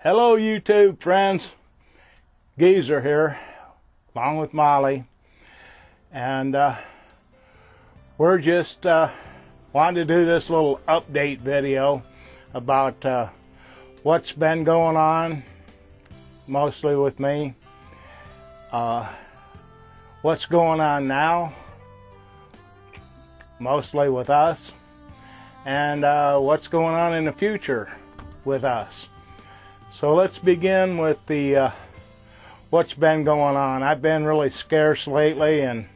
Hello YouTube friends, Geezer here, along with Molly, and we're just wanting to do this little update video about what's been going on, mostly with me, what's going on now, mostly with us, and what's going on in the future with us. So let's begin with the what's been going on. I've been really scarce lately, and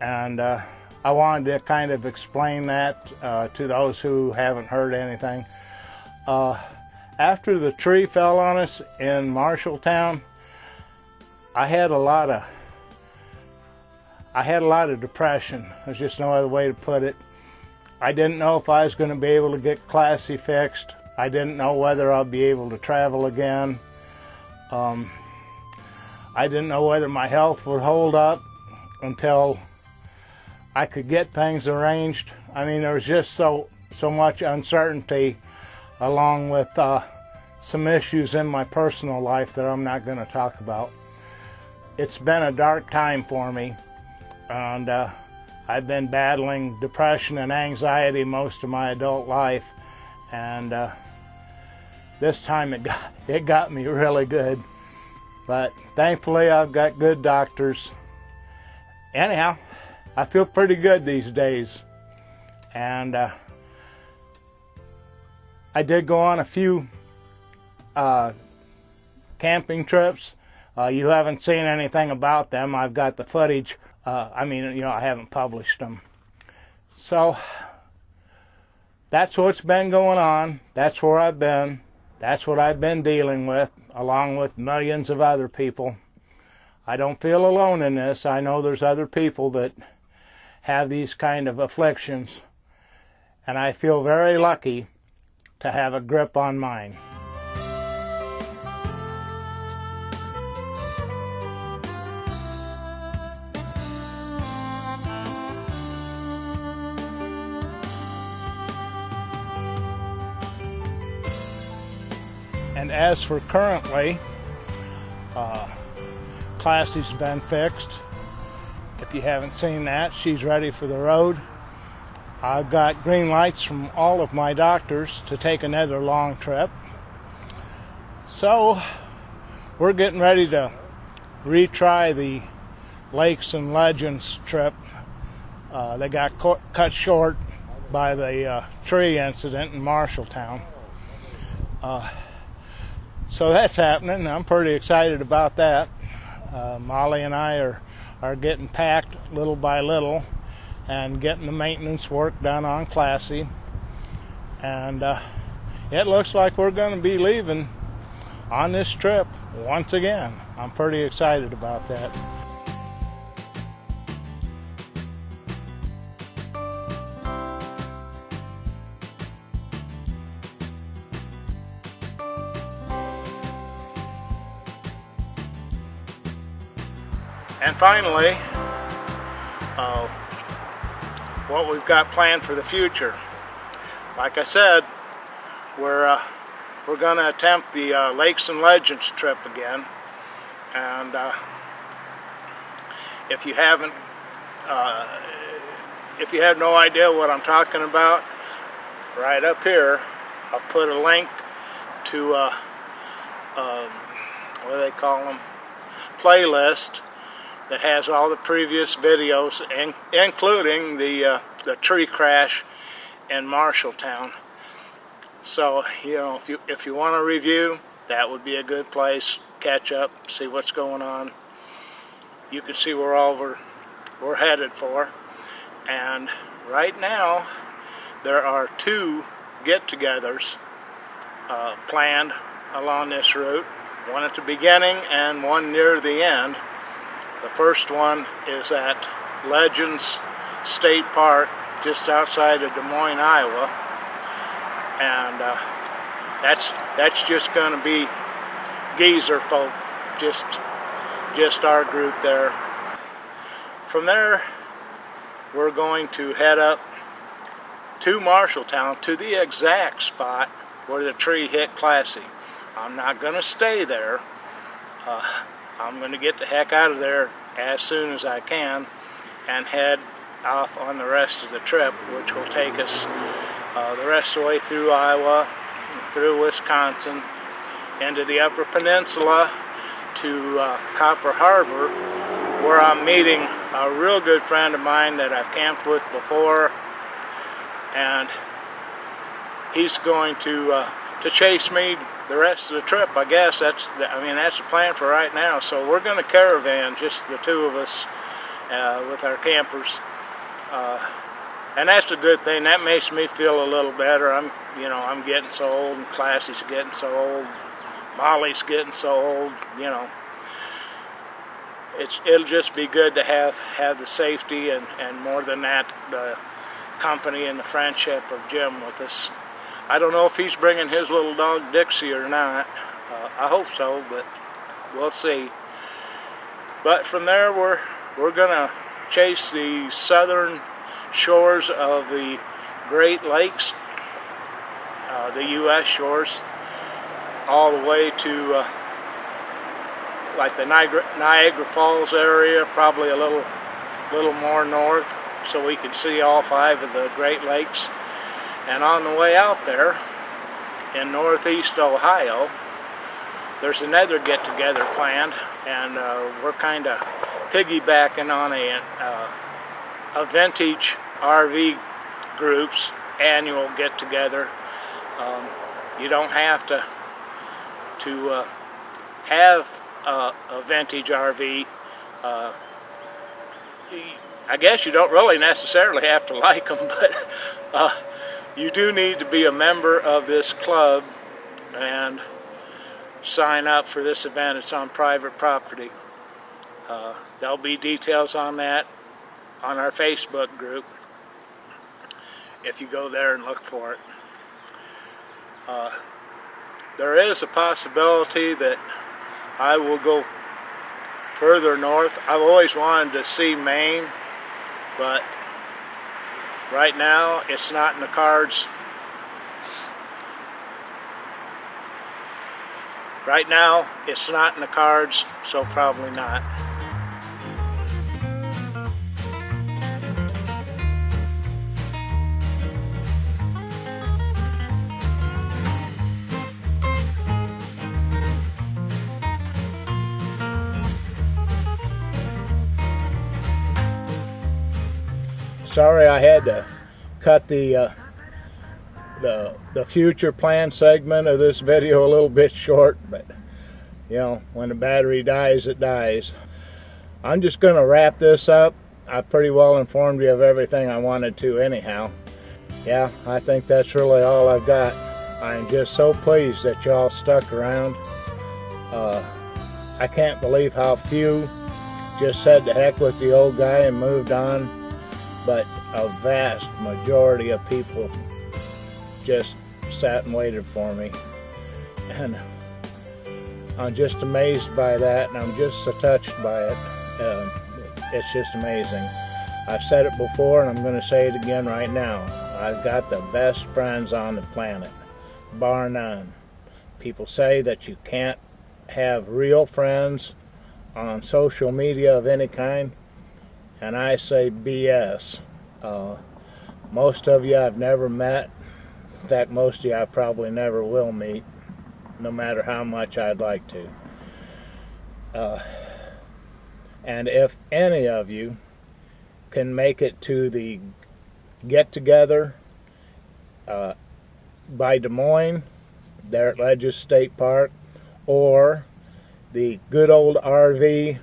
I wanted to kind of explain that to those who haven't heard anything. After the tree fell on us in Marshalltown, I had a lot of depression. There's just no other way to put it. I didn't know if I was going to be able to get Classy fixed. I didn't know whether I'll be able to travel again. I didn't know whether my health would hold up until I could get things arranged. I mean, there was just so much uncertainty, along with some issues in my personal life that I'm not going to talk about. It's been a dark time for me, and I've been battling depression and anxiety most of my adult life, and this time it got me really good. But thankfully I've got good doctors. Anyhow, I feel pretty good these days, and I did go on a few camping trips. You haven't seen anything about them. I've got the footage. I haven't published them. So that's what's been going on. That's where I've been. That's what I've been dealing with, along with millions of other people. I don't feel alone in this. I know there's other people that have these kind of afflictions, and I feel very lucky to have a grip on mine. And as for currently, Classy's been fixed. If you haven't seen that, she's ready for the road. I've got green lights from all of my doctors to take another long trip. So we're getting ready to retry the Lakes and Legends trip. They got cut short by the tree incident in Marshalltown. So that's happening. I'm pretty excited about that. Molly and I are getting packed little by little and getting the maintenance work done on Classy. And it looks like we're going to be leaving on this trip once again. I'm pretty excited about that. And finally, what we've got planned for the future. Like I said, we're going to attempt the Lakes and Legends trip again. And if you have no idea what I'm talking about, right up here, I'll put a link to what do they call them? Playlist that has all the previous videos, including the tree crash in Marshalltown. So, you know, if you want a review, that would be a good place. Catch up, see what's going on. You can see where all we're headed for. And right now, there are 2 get-togethers planned along this route. One at the beginning and one near the end. The first one is at Legends State Park, just outside of Des Moines, Iowa, and that's just going to be Geezer folk, just our group there. From there, we're going to head up to Marshalltown, to the exact spot where the tree hit Classy. I'm not going to stay there. I'm going to get the heck out of there as soon as I can and head off on the rest of the trip, which will take us the rest of the way through Iowa, through Wisconsin, into the Upper Peninsula to Copper Harbor, where I'm meeting a real good friend of mine that I've camped with before, and he's going to chase me the rest of the trip. I guess that's the plan for right now. So we're going to caravan, just the two of us, with our campers, and that's a good thing. That makes me feel a little better. I'm getting so old, and Classy's getting so old, Molly's getting so old. It'll just be good to have the safety and more than that, the company and the friendship of Jim with us. I don't know if he's bringing his little dog Dixie or not. I hope so, but we'll see. But from there, we're gonna chase the southern shores of the Great Lakes, the U.S. shores, all the way to like the Niagara Falls area, probably a little more north, so we can see all 5 of the Great Lakes. And on the way out there, in northeast Ohio, there's another get-together planned, and we're kind of piggybacking on a vintage RV group's annual get-together. You don't have to have a vintage RV. I guess you don't really necessarily have to like them, but you do need to be a member of this club and sign up for this event. It's on private property. There'll be details on that on our Facebook group if you go there and look for it. There is a possibility that I will go further north. I've always wanted to see Maine, but right now it's not in the cards. Right now it's not in the cards, so probably not. Sorry I had to cut the future plan segment of this video a little bit short, but when the battery dies, it dies. I'm just going to wrap this up. I pretty well informed you of everything I wanted to anyhow. Yeah, I think that's really all I've got. I'm just so pleased that y'all stuck around. I can't believe how few just said the heck with the old guy and moved on. But a vast majority of people just sat and waited for me, and I'm just amazed by that, and I'm just so touched by it. It's just amazing. I've said it before, and I'm going to say it again right now. I've got the best friends on the planet, bar none. People say that you can't have real friends on social media of any kind, and I say BS. Most of you I've never met. In fact, most of you I probably never will meet, no matter how much I'd like to. And if any of you can make it to the get-together by Des Moines, there at Ledges State Park, or the good old RV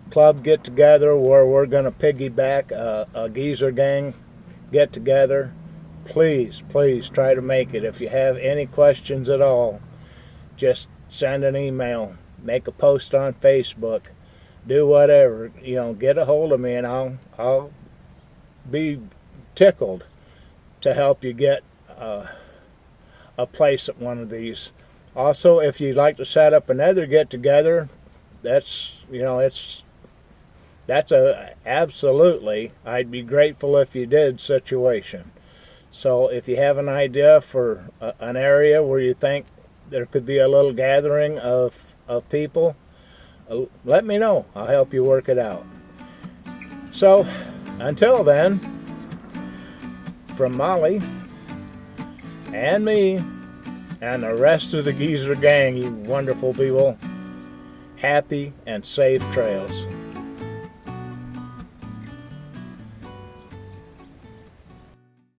club get-together where we're going to piggyback a geezer gang get-together, please try to make it. If you have any questions at all, just send an email, make a post on Facebook, do whatever, get a hold of me, and I'll be tickled to help you get a place at one of these. Also, if you'd like to set up another get-together, that's a absolutely, I'd be grateful if you did, situation. So if you have an idea for an area where you think there could be a little gathering of people, let me know. I'll help you work it out. So, until then, from Molly and me and the rest of the Geezer gang, you wonderful people, happy and safe trails.